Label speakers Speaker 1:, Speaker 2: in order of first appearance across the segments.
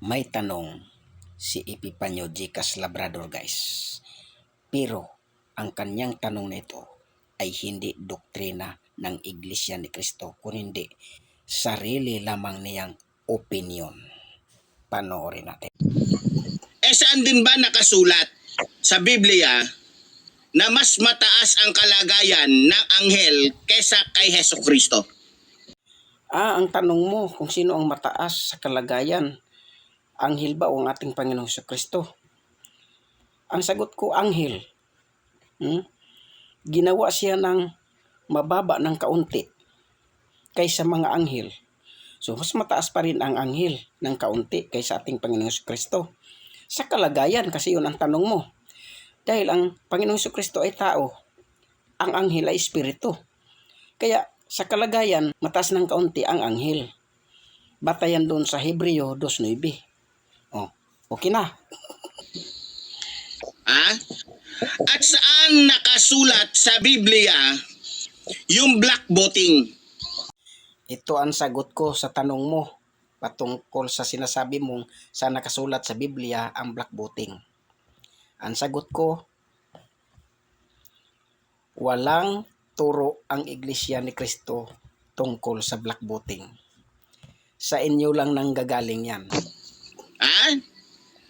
Speaker 1: May tanong si Epifanio Jcas Labrador, guys. Pero ang kanyang tanong na ito ay hindi doktrina ng Iglesia ni Cristo, kundi sarili lamang niyang opinion. Panoorin natin.
Speaker 2: Saan din ba nakasulat sa Biblia na mas mataas ang kalagayan ng anghel kesa kay Hesus Kristo?
Speaker 1: Ang tanong mo kung sino ang mataas sa kalagayan, anghel ba o ang ating Panginoong Kristo? Ang sagot ko, anghel. Ginawa siya ng mababa ng kaunti kaysa mga anghel. So, mas mataas pa rin ang anghel ng kaunti kaysa ating Panginoong Kristo. Sa kalagayan, kasi yun ang tanong mo. Dahil ang Panginoong Kristo ay tao, ang anghel ay espiritu. Kaya sa kalagayan, mataas ng kaunti ang anghel. Batayan doon sa Hebreo 2:9. Okay na.
Speaker 2: At saan nakasulat sa Biblia yung black voting?
Speaker 1: Ito ang sagot ko sa tanong mo patungkol sa sinasabi mong saan nakasulat sa Biblia ang black voting. Ang sagot ko, walang turo ang Iglesia ni Cristo tungkol sa black voting. Sa inyo lang nanggagaling yan.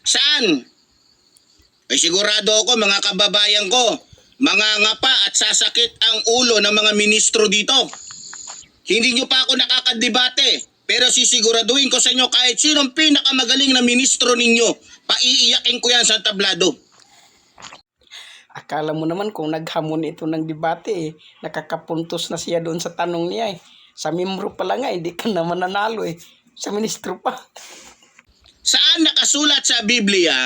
Speaker 2: Saan? Ay sigurado ako mga kababayan ko, mga ngapa at sasakit ang ulo ng mga ministro dito. Hindi nyo pa ako nakakadebate, pero sisiguraduhin ko sa inyo kahit sinong pinakamagaling na ministro ninyo, paiiyakin ko yan sa tablado.
Speaker 1: Akala mo naman kung naghamon ito ng debate nakakapuntos na siya doon sa tanong niya Sa membro pa lang hindi ka naman nanalo Sa ministro pa.
Speaker 2: Saan nakasulat sa Biblia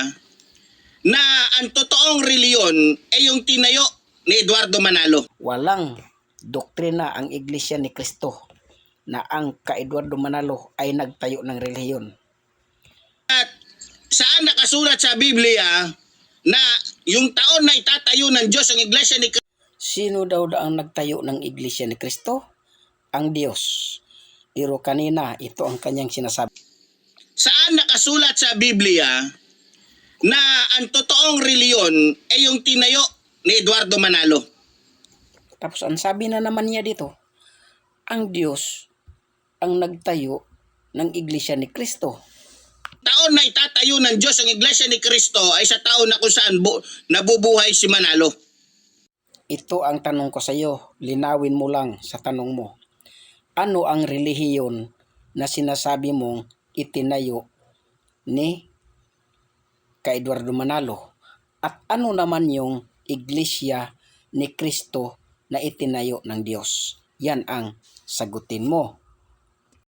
Speaker 2: na ang totoong reliyon ay yung tinayo ni Eduardo Manalo?
Speaker 1: Walang doktrina ang Iglesia ni Cristo na ang ka-Eduardo Manalo ay nagtayo ng relihiyon.
Speaker 2: At saan nakasulat sa Biblia na yung taon na itatayo ng Diyos ang Iglesia ni Cristo?
Speaker 1: Sino daw ang nagtayo ng Iglesia ni Cristo? Ang Diyos. Pero kanina, ito ang kanyang sinasabi.
Speaker 2: Saan nakasulat sa Biblia na ang totoong reliyon ay yung tinayo ni Eduardo Manalo?
Speaker 1: Tapos ang sabi na naman niya dito, ang Diyos ang nagtayo ng Iglesia ni Cristo.
Speaker 2: Taon na itatayo ng Diyos ang Iglesia ni Cristo ay sa taon na kung saan nabubuhay si Manalo.
Speaker 1: Ito ang tanong ko sa iyo, linawin mo lang sa tanong mo. Ano ang relihiyon na sinasabi mong itinayo ni Eduardo Manalo? At ano naman yung Iglesia ni Cristo na itinayo ng Diyos? Yan ang sagutin mo.